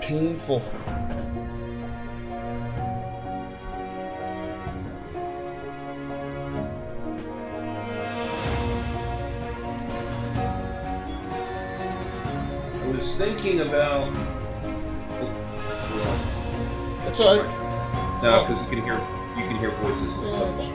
painful. I was thinking about. That's all right. No, because you can hear voices and stuff.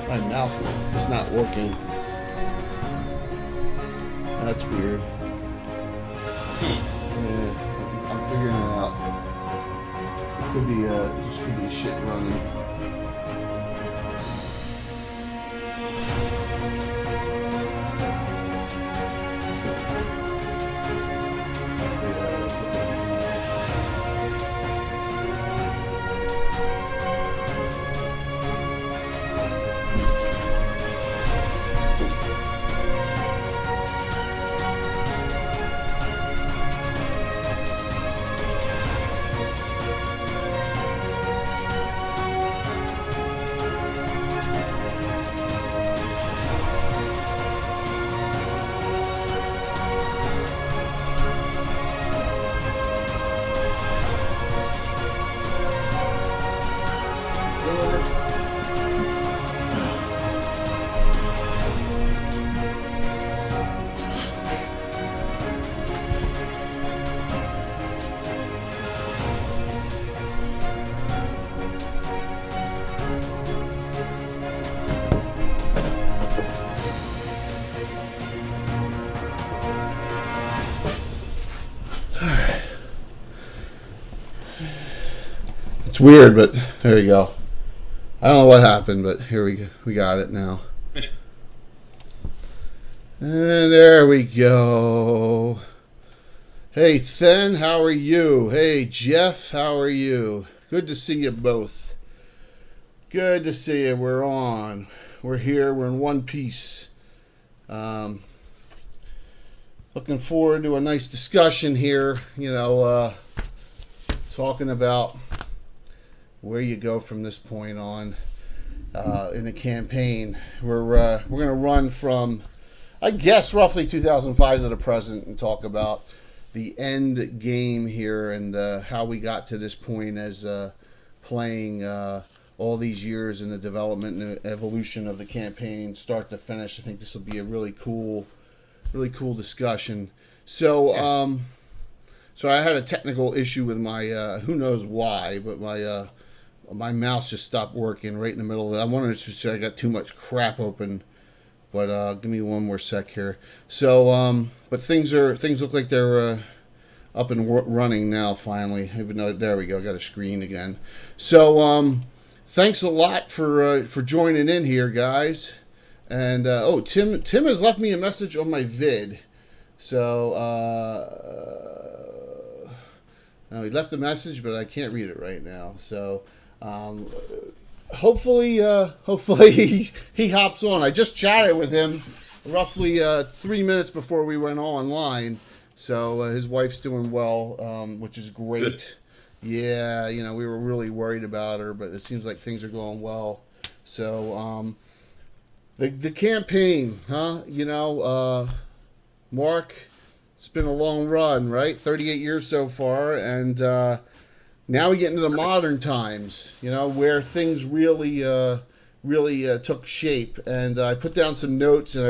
My mouse is not working. That's weird. Yeah, I'm figuring it out. It could be it just could be shit running. It's weird, but there you go. I don't know what happened, but here we got it now. And there we go. Hey, Then, how are you? Hey, Jeff, how are you? Good to see you both. Good to see you. We're on. We're here. We're in one piece. Looking forward to a nice discussion here. Talking about where you go from this point on in the campaign. We're going to run from, I guess, roughly 2005 to the present and talk about the end game here and how we got to this point as playing all these years in the development and evolution of the campaign, start to finish. I think this will be a really cool discussion. So, so I had a technical issue with my, who knows why, but my mouse just stopped working right in the middle of it. I wanted to say I got too much crap open, but give me one more sec here. So, but things look like they're up and running now finally. Even though there we go, got a screen again. So, thanks a lot for joining in here, guys. And Tim has left me a message on my vid. So, no, he left a message, but I can't read it right now. So. Hopefully he hops on. I just chatted with him roughly 3 minutes before we went online, So his wife's doing well, which is great. Good. Yeah, we were really worried about her, but it seems like things are going well. So the campaign, huh? Mark, it's been a long run, right? 38 years so far, and now we get into the modern times, where things really took shape. And I put down some notes, and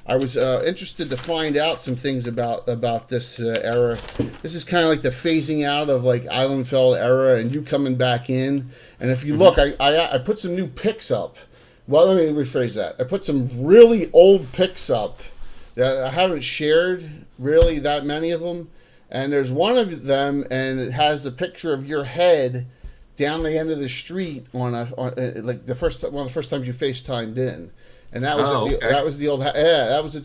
I was interested to find out some things about this era. This is kind of like the phasing out of like Islandfeld era, and you coming back in. And if you look, I put some new picks up. Well, let me rephrase that. I put some really old picks up that I haven't shared really that many of them. And there's one of them, and it has a picture of your head down the end of the street on like one of the first times you FaceTimed in. And that was that was the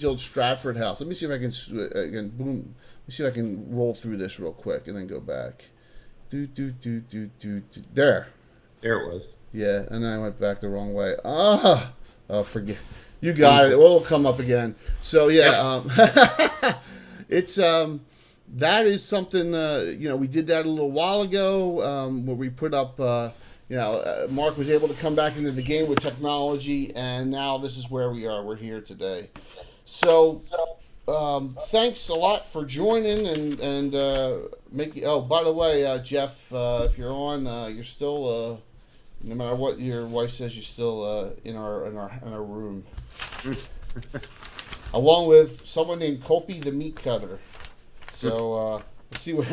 old Stratford house. Let me see if I can boom. Let me see if I can roll through this real quick and then go back. There. There it was. Yeah, and then I went back the wrong way. Oh, forget. You got it. Well, it'll come up again. So yeah, it's that is something. We did that a little while ago where we put up. Mark was able to come back into the game with technology, and now this is where we are. We're here today. So, thanks a lot for joining and making. Oh, by the way, Jeff, if you're on, you're still. No matter what your wife says, you're still in our room, along with someone named Kopi the meat cutter. So let's see what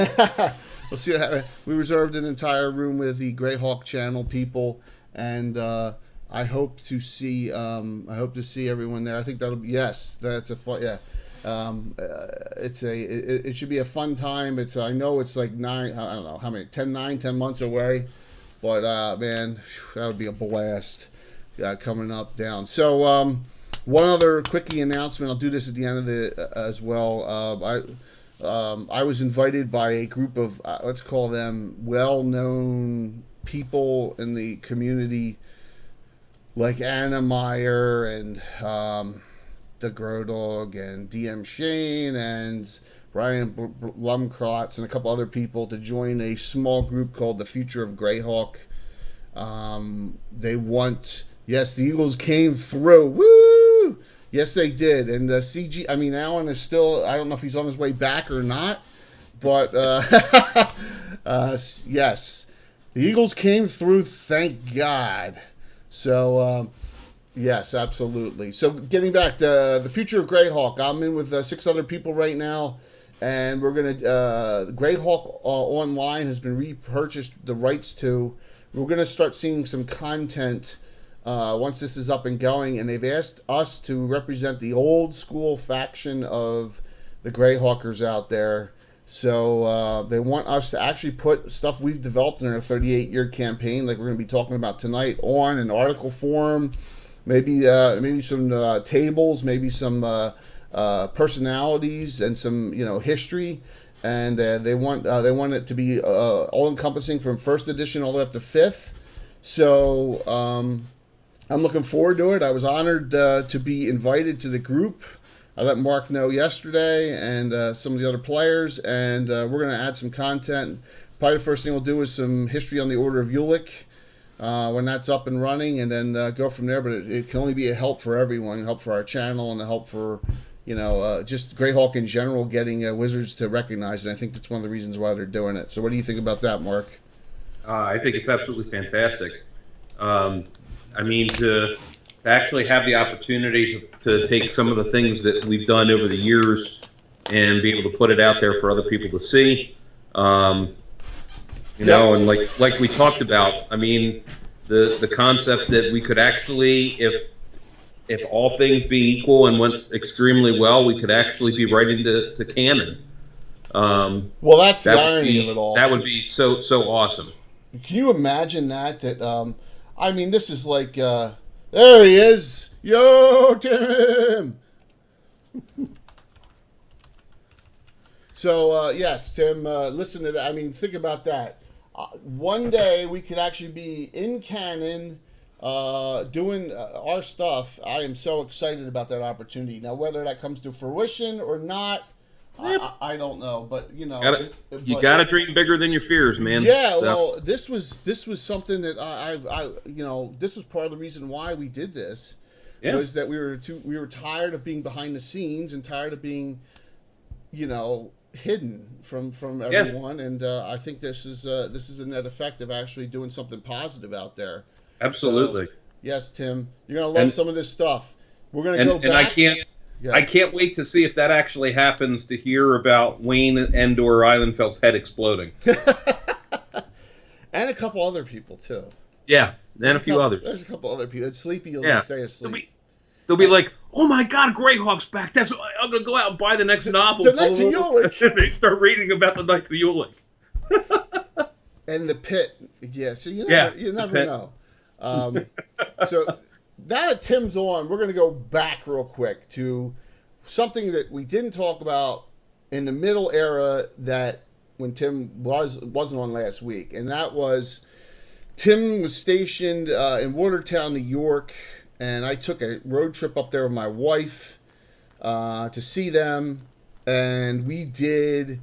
we'll see what happens. We reserved an entire room with the Greyhawk Channel people, and I hope to see everyone there. I think that'll be that's a fun it should be a fun time. I know it's like 9, I don't know how many 10 months away. But, man, that would be a blast coming up down. So, one other quickie announcement. I'll do this at the end of the as well. I was invited by a group of, let's call them well-known people in the community, like Anna Meyer and the Grodog and DM Shane and Brian Blumkrotz and a couple other people to join a small group called the Future of Greyhawk. They want, yes, the Eagles came through. Woo! Yes, they did. And Alan is still, I don't know if he's on his way back or not, but yes, the Eagles came through, thank God. So, yes, absolutely. So getting back to the Future of Greyhawk, I'm in with 6 other people right now. And we're going to, Greyhawk Online has been repurchased the rights to. We're going to start seeing some content once this is up and going. And they've asked us to represent the old school faction of the Greyhawkers out there. So they want us to actually put stuff we've developed in our 38-year campaign, like we're going to be talking about tonight, on an article form. Maybe some tables, maybe some... personalities and some history, and they want it to be all encompassing from 1st edition all the way up to 5th. So I'm looking forward to it. I was honored to be invited to the group. I let Mark know yesterday and some of the other players, and we're going to add some content. Probably the first thing we'll do is some history on the Order of Ulick when that's up and running, and then go from there. But it can only be a help for everyone, a help for our channel, and a help for just Greyhawk in general getting Wizards to recognize it. I think that's one of the reasons why they're doing it. So what do you think about that, Mark? I think it's absolutely fantastic. To actually have the opportunity to take some of the things that we've done over the years and be able to put it out there for other people to see. And like we talked about, the concept that we could actually, if all things being equal and went extremely well, we could actually be right into canon. Well, that's the irony of it all. That would be so awesome. Can you imagine that? This is like, there he is. Yo, Tim. So, yes, Tim, listen to that. Think about that. One day we could actually be in canon, doing our stuff. I am so excited about that opportunity. Now, whether that comes to fruition or not, I don't know, but you know, You gotta dream bigger than your fears, man. Yeah, So, well, this was something that this was part of the reason why we did this. yeah, Was that we were tired of being behind the scenes and tired of being, hidden from everyone, and I think this is a net effect of actually doing something positive out there. absolutely. So, yes, Tim, you're gonna love some of this stuff. We're gonna go back. And I can't wait to see if that actually happens, to hear about Wayne and/or Eilenfeld's head exploding. And a couple other people too. Yeah, and a few others. There's a couple other people. It's sleepy, you'll just stay asleep. They'll be like, "Oh my God, Greyhawk's back! I'm gonna go out and buy the next novel." The Knights of Ulick. And they start reading about the Knights of Ulick. And the pit, yeah. So you never know. So now that Tim's on, we're going to go back real quick to something that we didn't talk about in the middle era, that when Tim wasn't on last week, and that was Tim was stationed in Watertown, New York, and I took a road trip up there with my wife to see them, and we did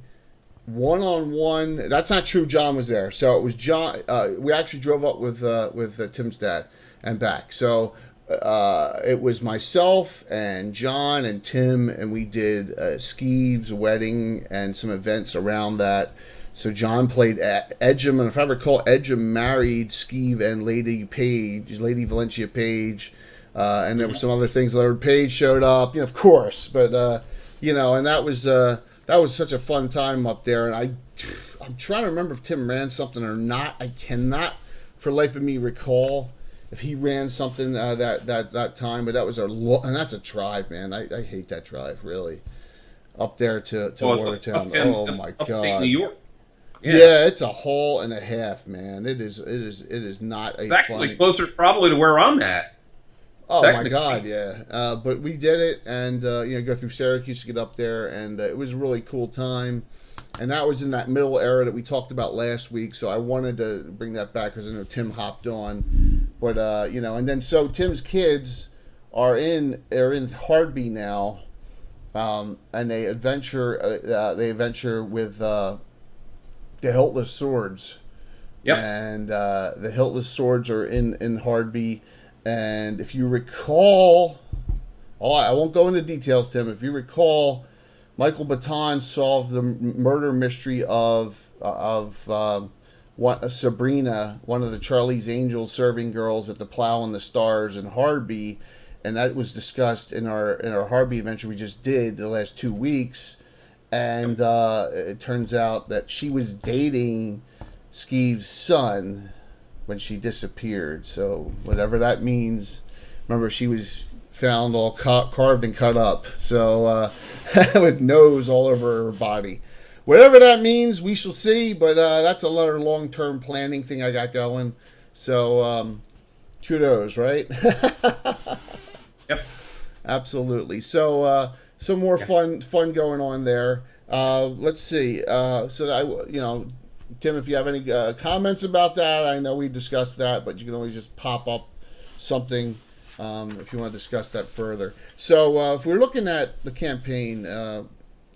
one-on-one. That's not true. John was there, so it was John. We actually drove up with Tim's dad and back. So it was myself and John and Tim, and we did Skeeve's wedding and some events around that. So John played Edgem, and if I recall, Edgem married Skeeve and Lady Valencia Page, and there were some other things. Leonard Page showed up, of course, but and that was such a fun time up there. And I'm trying to remember if Tim ran something or not. I cannot, for the life of me, recall if he ran something that time. But that was and that's a drive, man. I hate that drive, really, up there to Watertown. Oh my God, upstate New York. Yeah, it's a haul and a half, man. It is not a. It's actually closer, probably, to where I'm at. Oh my God, yeah. But we did it, and go through Syracuse to get up there, and it was a really cool time. And that was in that middle era that we talked about last week, so I wanted to bring that back because I know Tim hopped on. But and then so Tim's kids are in Hardby now, and they adventure with the Hiltless Swords. Yep. And the Hiltless Swords are in Hardby. And if you recall, I won't go into details, Tim. If you recall, Michael Baton solved the murder mystery of Sabrina, one of the Charlie's Angels serving girls at the Plow and the Stars in Hardby, and that was discussed in our Hardby adventure we just did the last 2 weeks. And it turns out that she was dating Skeeve's son when she disappeared. So whatever that means, remember, she was found all carved and cut up, so with nose all over her body. Whatever that means, we shall see, but that's another long-term planning thing I got going. So kudos, right? Yep, absolutely. So some more fun going on there. Let's see. Tim, if you have any comments about that, I know we discussed that, but you can always just pop up something if you want to discuss that further. So if we're looking at the campaign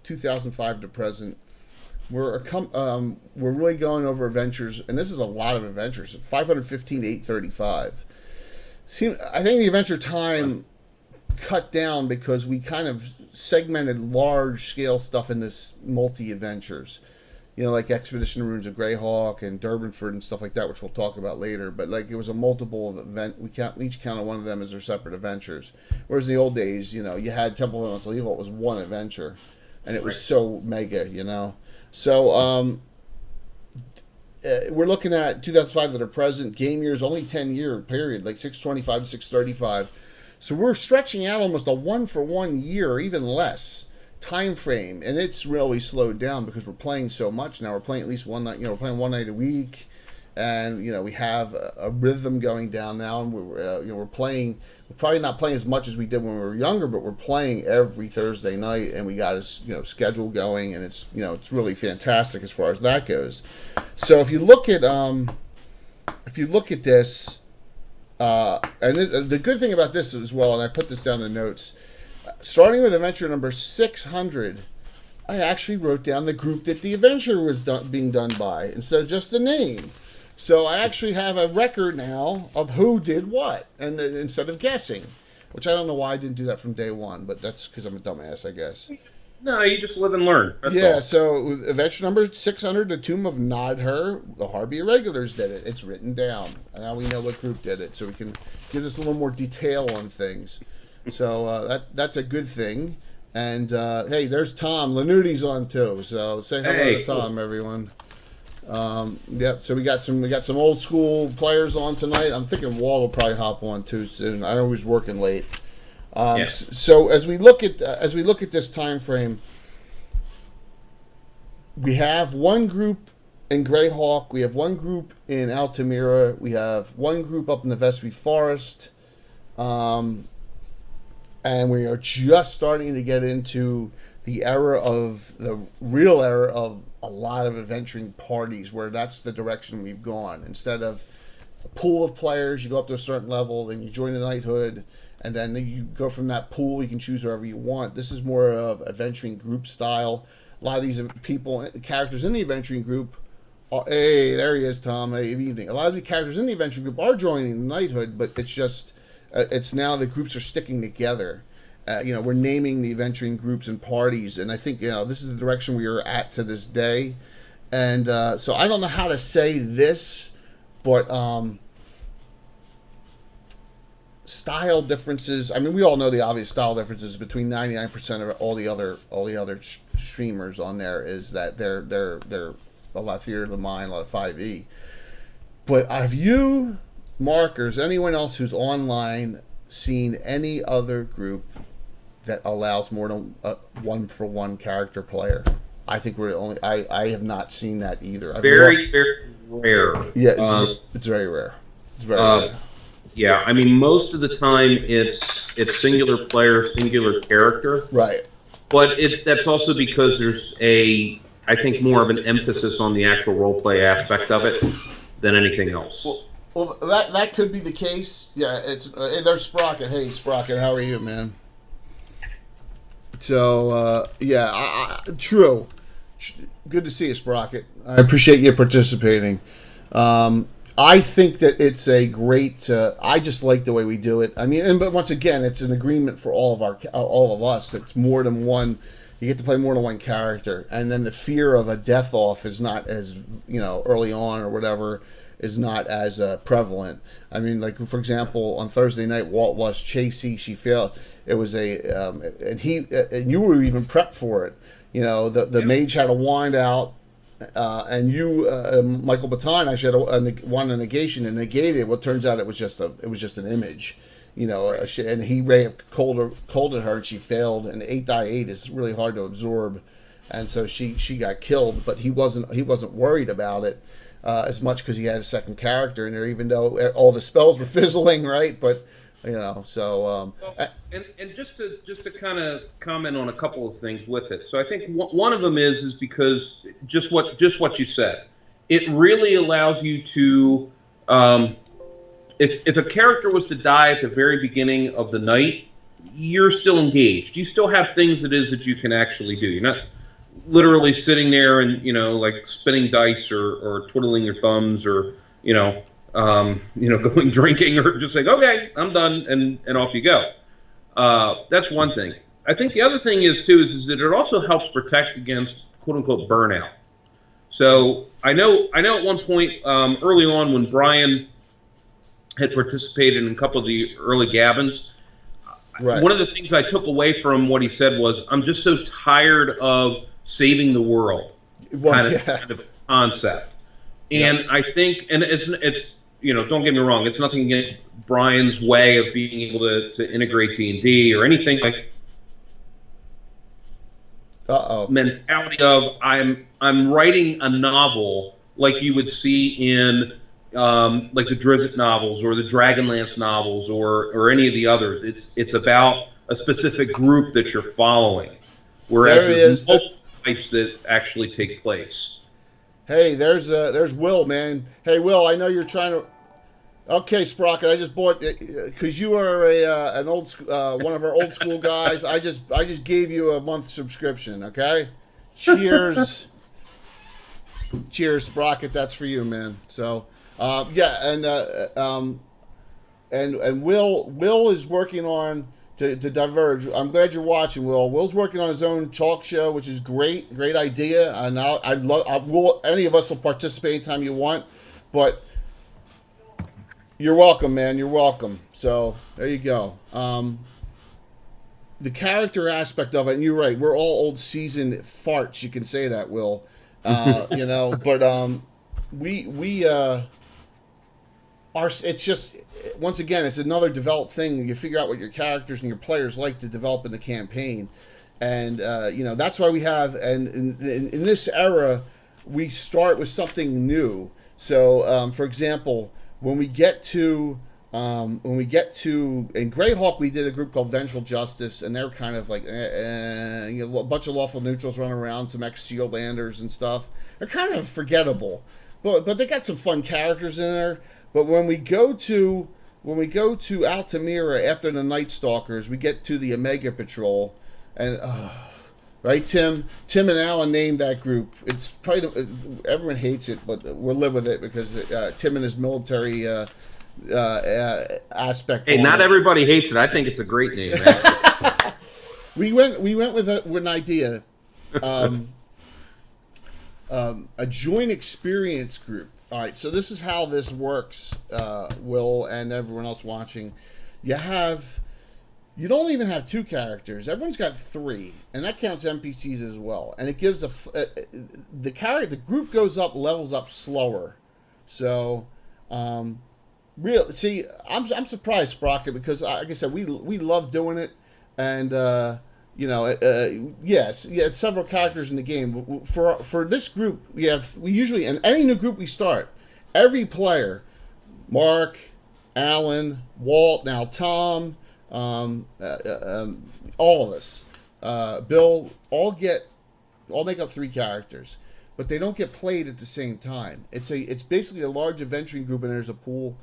2005 to present, we're really going over adventures, and this is a lot of adventures. 515 to 835. I think the adventure time cut down because we kind of segmented large scale stuff in this multi-adventures. Like Expedition Runes of Greyhawk and Durbanford and stuff like that, which we'll talk about later. But like it was a multiple event. We each counted one of them as their separate adventures. Whereas in the old days, you had Temple of Evil. It was one adventure, and it was so mega, So we're looking at 2005 to the present. Game years only 10-year period, like 625 to 635. So we're stretching out almost a 1-for-1 year, or even less time frame, and it's really slowed down because we're playing so much now. We're playing at least one night. We're playing one night a week, and we have a rhythm going down now. And we're playing. We're probably not playing as much as we did when we were younger, but we're playing every Thursday night, and we got a schedule going, and it's it's really fantastic as far as that goes. So if you look at this, and the good thing about this as well, and I put this down in the notes. Starting with adventure number 600, I actually wrote down the group that the adventure was being done by instead of just the name. So I actually have a record now of who did what, and instead of guessing, which I don't know why I didn't do that from day one, but that's because I'm a dumbass, I guess. No, you just live and learn. That's Yeah, all. so adventure number 600, The Tomb of Nodher, the Harby Irregulars did it. It's written down. And now we know what group did it, so we can give us a little more detail on things. So that's a good thing. And hey, there's Tom. Lanuti's on too. So say hello to Tom, everyone. Yep. So we got some old school players on tonight. I'm thinking Walt will probably hop on too soon. I know he's working late. So as we look at this time frame, we have one group in Greyhawk, we have one group in Altamira, we have one group up in the Vestry Forest, and we are just starting to get into the real era of a lot of adventuring parties, where that's the direction we've gone. Instead of a pool of players, you go up to a certain level, then you join the knighthood. And then you go from that pool, you can choose whoever you want. This is more of adventuring group style. A lot of these characters in the adventuring group hey, there he is, Tom. Hey, good evening. A lot of the characters in the adventuring group are joining the knighthood, but it's just, it's now the groups are sticking together. We're naming the adventuring groups and parties, and I think, this is the direction we are at to this day. And so I don't know how to say this, but style differences. I mean, we all know the obvious style differences between 99% of all the other streamers on there is that they're a lot of theater of the mind, a lot of 5e. But have you, Mark, or is anyone else who's online seen any other group that allows more than one-for-one character player? I think we're the only. I have not seen that either. Very rare. Yeah, it's very rare. It's very rare. Yeah, I mean, most of the time it's singular player, singular character. Right. But that's also because there's I think more of an emphasis on the actual role play aspect of it than anything else. Well, that could be the case. Yeah, it's there's Sprocket. Hey, Sprocket, how are you, man? So true. Good to see you, Sprocket. I appreciate you participating. I think that it's a great. I just like the way we do it. I mean, but once again, it's an agreement for all of us. It's more than one. You get to play more than one character, and then the fear of a death off is not as early on or whatever is not as prevalent. I mean, like for example, on Thursday night, Walt lost Chasey. She failed. It was and you were even prepped for it. The mage had a wind out. And you, Michael Baton, actually had one negation and negated. Well, turns out it was just an image, and he ray of cold at her, and she failed. And 8-8 is really hard to absorb, and so she got killed. But he wasn't worried about it as much because he had a second character in there, even though all the spells were fizzling, right? But so. And just to kind of comment on a couple of things with it. So I think one of them is because just what you said, it really allows you to, if a character was to die at the very beginning of the night, you're still engaged. You still have things that you can actually do. You're not literally sitting there and like spinning dice or twiddling your thumbs or going drinking or just saying, okay, I'm done, and off you go. That's one thing. I think the other thing is that it also helps protect against quote unquote burnout. So I know at one point early on when Brian had participated in a couple of the early Gabbins, right. One of the things I took away from what he said was, I'm just so tired of saving the world kind of concept. And yeah. I think, and it's don't get me wrong, it's nothing against Brian's way of being able to integrate D&D or anything like mentality of I'm writing a novel like you would see in like the Drizzt novels or the Dragonlance novels or any of the others. It's about a specific group that you're following, whereas there's multiple types that actually take place. Hey, there's Will, man. Hey, Will, I know you're trying to. Okay, Sprocket, I just bought because you are an old one of our old school guys. I just gave you a month subscription. Okay. Cheers. Cheers, Sprocket. That's for you, man. So, and Will is working on to diverge. I'm glad you're watching, Will. Will's working on his own talk show, which is great idea. And any of us will participate anytime you want, but you're welcome, man. You're welcome. So there you go. The character aspect of it, and you're right. We're all old seasoned farts. You can say that, Will. But we are. It's just, once again, it's another developed thing. You figure out what your characters and your players like to develop in the campaign, and that's why we have. And in this era, we start with something new. So, for example, when we get to in Greyhawk, we did a group called Vengeful Justice, and they're kind of like a bunch of lawful neutrals running around, some ex-Shieldlanders and stuff. They're kind of forgettable, but they got some fun characters in there. But when we go to Altamira after the Night Stalkers, we get to the Omega Patrol, and right, Tim and Alan named that group. It's probably everyone hates it, but we'll live with it because Tim and his military aspect. Hey, not everybody hates it. I think it's a great name. We went with an idea, a joint experience group. All right, so this is how this works, Will, and everyone else watching. You don't even have two characters. Everyone's got three, and that counts NPCs as well. And it gives the group goes up, levels up slower. So, I'm surprised, Sprocket, because like I said, we love doing it, and yes, several characters in the game. For this group, we usually, in any new group we start, every player, Mark, Alan, Walt, now Tom, all of us, Bill, all make up three characters, but they don't get played at the same time. It's basically a large adventuring group, and there's a pool.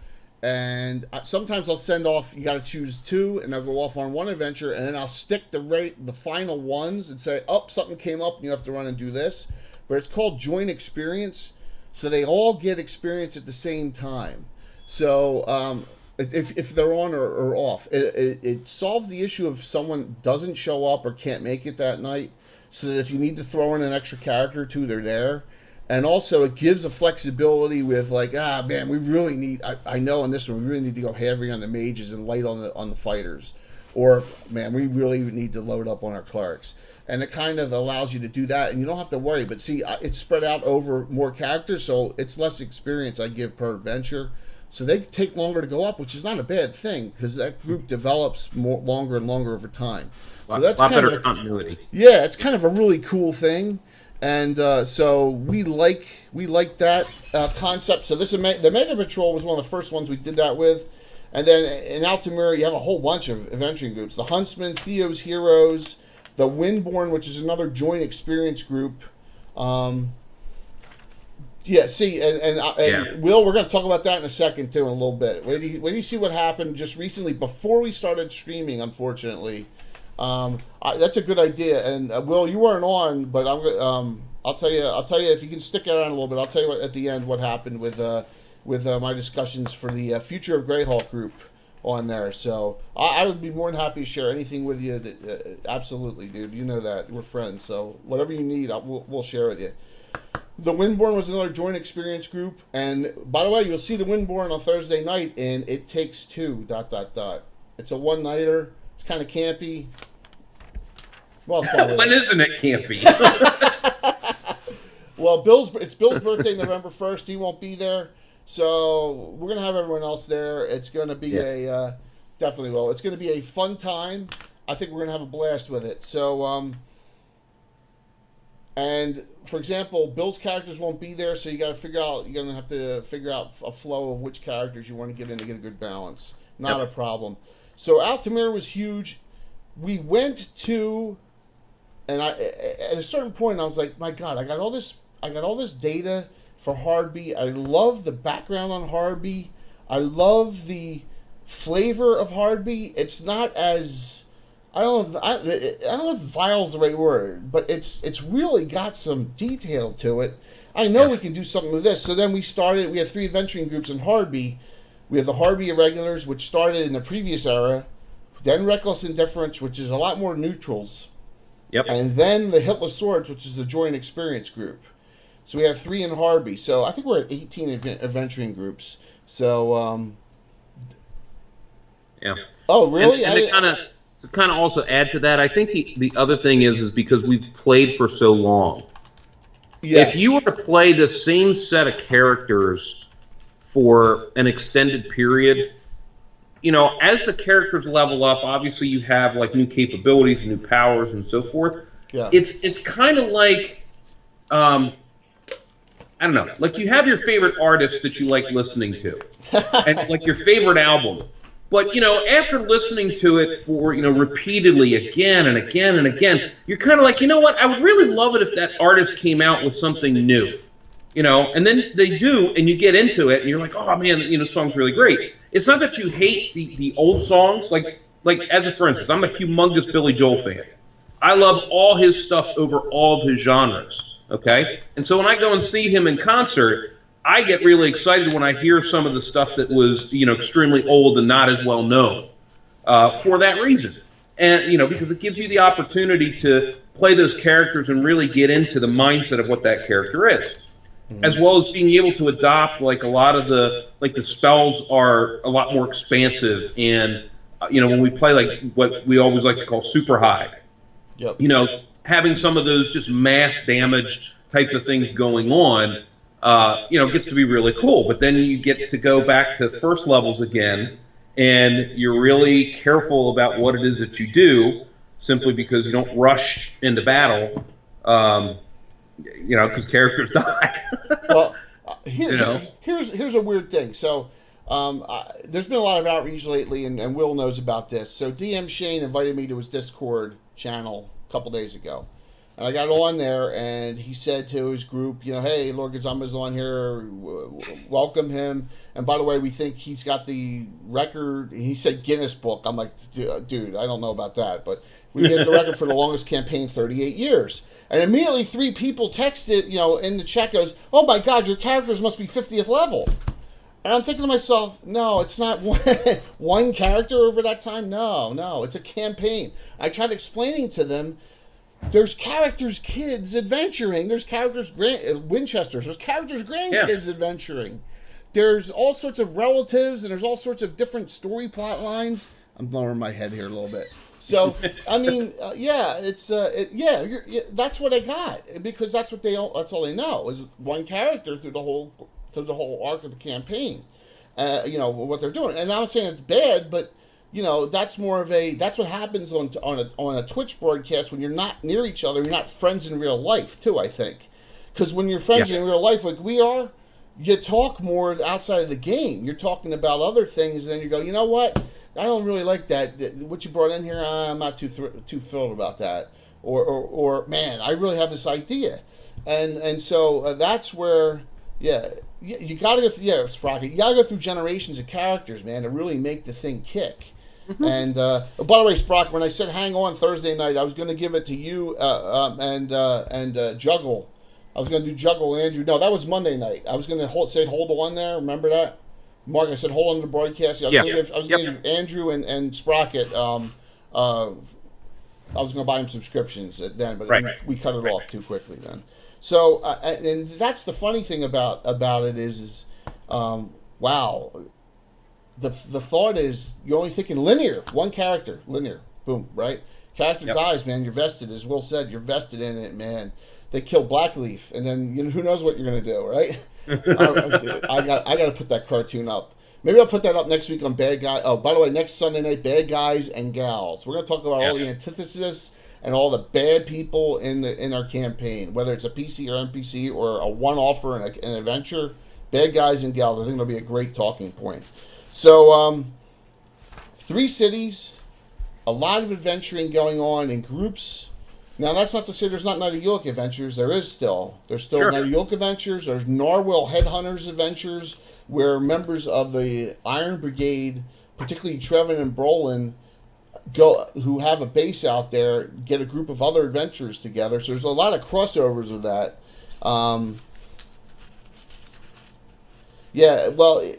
And sometimes I'll send off, you got to choose two, and I'll go off on one adventure, and then I'll stick the final ones and say, something came up, and you have to run and do this. But it's called joint experience, so they all get experience at the same time. So if they're on or off, it solves the issue if someone doesn't show up or can't make it that night, so that if you need to throw in an extra character or two, they're there. And also, it gives a flexibility with man, we really need. I know in this one we really need to go heavy on the mages and light on the fighters, or man, we really need to load up on our clerics. And it kind of allows you to do that, and you don't have to worry. But see, it's spread out over more characters, so it's less experience I give per adventure. So they take longer to go up, which is not a bad thing because that group develops longer and longer over time. So that's a lot kind better of continuity. Yeah, it's kind of a really cool thing. And so we like that concept. So the Mega Patrol was one of the first ones we did that with. And then in Altamira, you have a whole bunch of adventuring groups. The Huntsman, Theo's Heroes, the Windborn, which is another joint experience group. And Will, we're going to talk about that in a second, too, in a little bit. Wait do you see what happened just recently before we started streaming, unfortunately. That's a good idea, and Will, you weren't on, but I'll tell you if you can stick around a little bit. I'll tell you at the end what happened with my discussions for the Future of Greyhawk group on there. So I would be more than happy to share anything with you. Absolutely, dude. You know that we're friends. So whatever you need, we'll share with you. The Windborn was another joint experience group, and by the way, you'll see the Windborn on Thursday night in It Takes Two. ... It's a one-nighter. It's kind of campy. Well, when isn't it campy? Well, it's Bill's birthday, November 1st. He won't be there, so we're gonna have everyone else there. It's gonna be definitely will. It's gonna be a fun time. I think we're gonna have a blast with it. So, and for example, Bill's characters won't be there, so you're gonna have to figure out a flow of which characters you want to get in to get a good balance. Not a problem. So Altamira was huge. We went to, and at a certain point, I was like, my God, I got all this data for Hardby. I love the background on Hardby. I love the flavor of Hardby. It's not as I don't know if vile is the right word, but it's really got some detail to it. I know we can do something with this. So then we started. We had 3 adventuring groups in Harby. We have the Harby Irregulars, which started in the previous era. Then Reckless Indifference, which is a lot more neutrals. Yep. And then the Hitless Swords, which is the Joy and Experience group. So we have 3 in Harby. So I think we're at 18 adventuring groups. So, yeah. Oh, really? And to kind of also add to that, I think the other thing is because we've played for so long. Yes. If you were to play the same set of characters for an extended period, as the characters level up, obviously you have like new capabilities and new powers and so forth. Yeah. It's kind of like, I don't know, like you have your favorite artist that you like listening to, and like your favorite album. But, after listening to it for, repeatedly again and again and again, you're kind of like, you know what, I would really love it if that artist came out with something new, and then they do, and you get into it, and you're like, oh, man, the song's really great. It's not that you hate the old songs, like for instance, I'm a humongous Billy Joel fan. I love all his stuff over all of his genres, okay? And so when I go and see him in concert, I get really excited when I hear some of the stuff that was, extremely old and not as well known for that reason. And, because it gives you the opportunity to play those characters and really get into the mindset of what that character is. Mm-hmm. As well as being able to adopt, like, a lot of the spells are a lot more expansive. And, when we play, like, what we always like to call super high, yep. Having some of those just mass damage types of things going on, gets to be really cool. But then you get to go back to first levels again, and you're really careful about what it is that you do, simply because you don't rush into battle, because characters die. Well, here's a weird thing. So there's been a lot of outreach lately, and Will knows about this. So DM Shane invited me to his Discord channel a couple days ago. And I got on there, and he said to his group, hey, Lord Gazumba's on here, welcome him. And by the way, we think he's got the record. He said Guinness Book. I'm like, dude, I don't know about that. But we get the record for the longest campaign, 38 years. And immediately 3 people texted, in the chat goes, oh my God, your characters must be 50th level. And I'm thinking to myself, no, it's not one character over that time. No, it's a campaign. I tried explaining to them, there's characters' kids adventuring. There's characters' Winchesters. There's characters' grandkids adventuring. There's all sorts of relatives, and there's all sorts of different story plot lines. I'm blowing my head here a little bit. So, I mean, that's what I got, because that's all they know is one character through the whole arc of the campaign. What they're doing, and I'm not saying it's bad, but. That's what happens on a Twitch broadcast when you're not near each other. You're not friends in real life, too, I think. Because when you're friends in real life, like we are, you talk more outside of the game. You're talking about other things, and then you go, you know what? I don't really like that. What you brought in here, I'm not too thrilled about that. Or man, I really have this idea. And so that's where, you gotta go, Sprocket, you gotta go through generations of characters, man, to really make the thing kick. Mm-hmm. And by the way, Sprocket, when I said hang on Thursday night, I was going to give it to you and Juggle. I was going to do Juggle and Andrew. No, that was Monday night. I was going to say hold on there. Remember that? Mark, I said hold on to the broadcast. I was going to give Andrew and Sprocket. I was going to buy him subscriptions then, but we cut it off too quickly then. So, and that's the funny thing about it is wow. The thought is you're only thinking linear, one character, linear, boom, right? Character dies, man. You're vested, as Will said. You're vested in it, man. They kill Blackleaf, and then who knows what you're gonna do, right? I got to put that cartoon up. Maybe I'll put that up next week on Bad Guy. Oh, by the way, next Sunday night, Bad Guys and Gals. We're gonna talk about all the antithesis and all the bad people in our campaign, whether it's a PC or NPC or a one-off or an adventure. Bad Guys and Gals. I think it'll be a great talking point. So, 3 cities, a lot of adventuring going on in groups. Now, that's not to say there's not Night of York adventures. There's still Night of York adventures. There's Narwhal Headhunters adventures, where members of the Iron Brigade, particularly Trevin and Brolin, who have a base out there, get a group of other adventurers together. So there's a lot of crossovers with that. Yeah, well,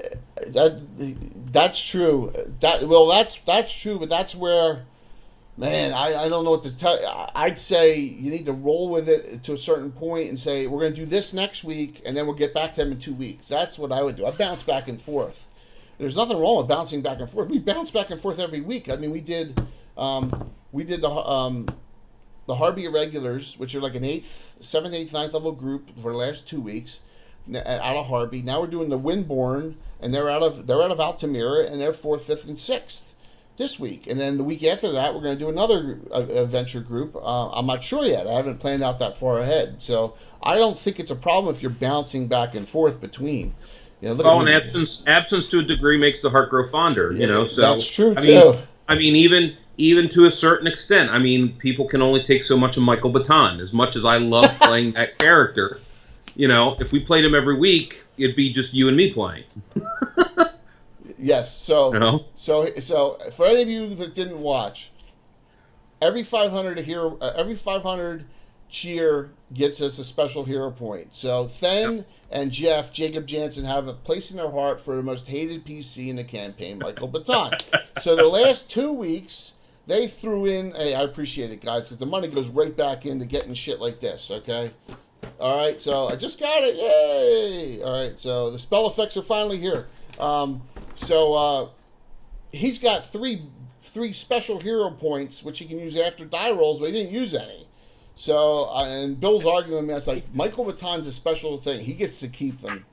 that's true. That's true, but that's where, man, I don't know what to tell you. I'd say you need to roll with it to a certain point and say, we're going to do this next week, and then we'll get back to them in 2 weeks. That's what I would do. I bounce back and forth. There's nothing wrong with bouncing back and forth. We bounce back and forth every week. I mean, we did the Harby Irregulars, which are like an 8th, 7th, 8th, 9th level group for the last 2 weeks out of Harby. Now we're doing the Windborn, and they're out of Altamira, and they're 4th, 5th, and 6th this week. And then the week after that, we're going to do another adventure group. I'm not sure yet. I haven't planned out that far ahead. So I don't think it's a problem if you're bouncing back and forth between. You know, and absence to a degree makes the heart grow fonder. Yeah, you know, so that's true too. I mean, even to a certain extent. I mean, people can only take so much of Michael Baton. As much as I love playing that character, you know, if we played him every week, it'd be just you and me playing. Yes. So, you know? so for any of you that didn't watch, every 500 cheer gets us a special hero point. So Then and Jacob Jansen, have a place in their heart for the most hated PC in the campaign, Michael Baton. So the last 2 weeks, they threw in, hey, I appreciate it, guys, because the money goes right back into getting shit like this, okay? All right, so I just got it, yay! All right, so the spell effects are finally here. He's got three special hero points, which he can use after die rolls, but he didn't use any. So, and Bill's arguing with me. I was like, Michael Baton's a special thing. He gets to keep them.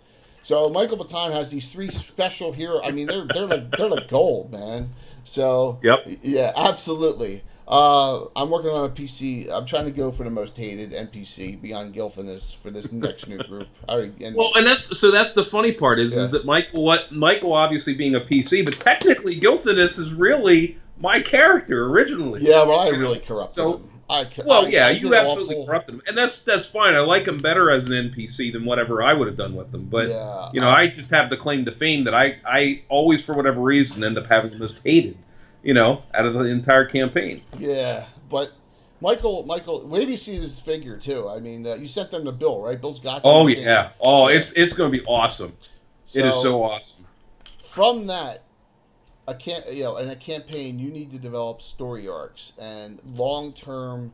So Michael Baton has these 3 special hero. I mean, they're like gold, man. So, yep, yeah, absolutely. I'm working on a PC. I'm trying to go for the most hated NPC beyond Gilfinus for this next new group. That's the funny part is that Michael obviously being a PC, but technically Gilfinus is really my character originally. Yeah, well, I really corrupted him. You absolutely corrupted him, and that's fine. I like him better as an NPC than whatever I would have done with him. But I just have the claim to fame that I always, for whatever reason, end up having the most hated, out of the entire campaign. Yeah, but Michael, wait till you see this figure too. I mean, you sent them to Bill, right? Bill's got. Oh yeah. Oh, it's going to be awesome. It is so awesome. From that. In a campaign, you need to develop story arcs and long-term,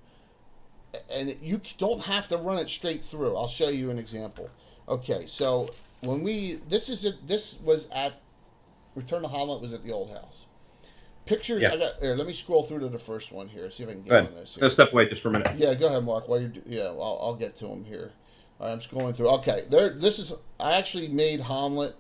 and you don't have to run it straight through. I'll show you an example. Okay, so when this was at Return to Hamlet, was at the old house. Pictures. Yeah. Let me scroll through to the first one here. See if I can get on this. Here. Let's step away just for a minute. Yeah, go ahead, Mark. I'll get to them here. I'm scrolling through. Okay, I actually made Hamlet.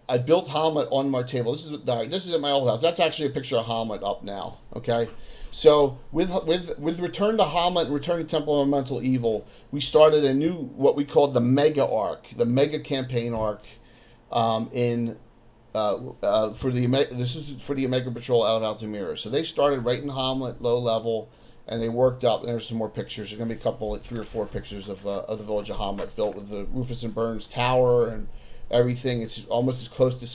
I built Hamlet on my table. This is at my old house. That's actually a picture of Hamlet up now. Okay, so with Return to Hamlet and Return to Temple of Elemental Evil, we started a new what we called the Mega Arc, the Mega Campaign Arc, this is for the Omega Patrol out of Altamira. So they started right in Hamlet, low level, and they worked up. And there's some more pictures. There's gonna be a couple, like 3 or 4 pictures of the village of Hamlet built with the Rufus and Burns Tower and everything. It's almost as close to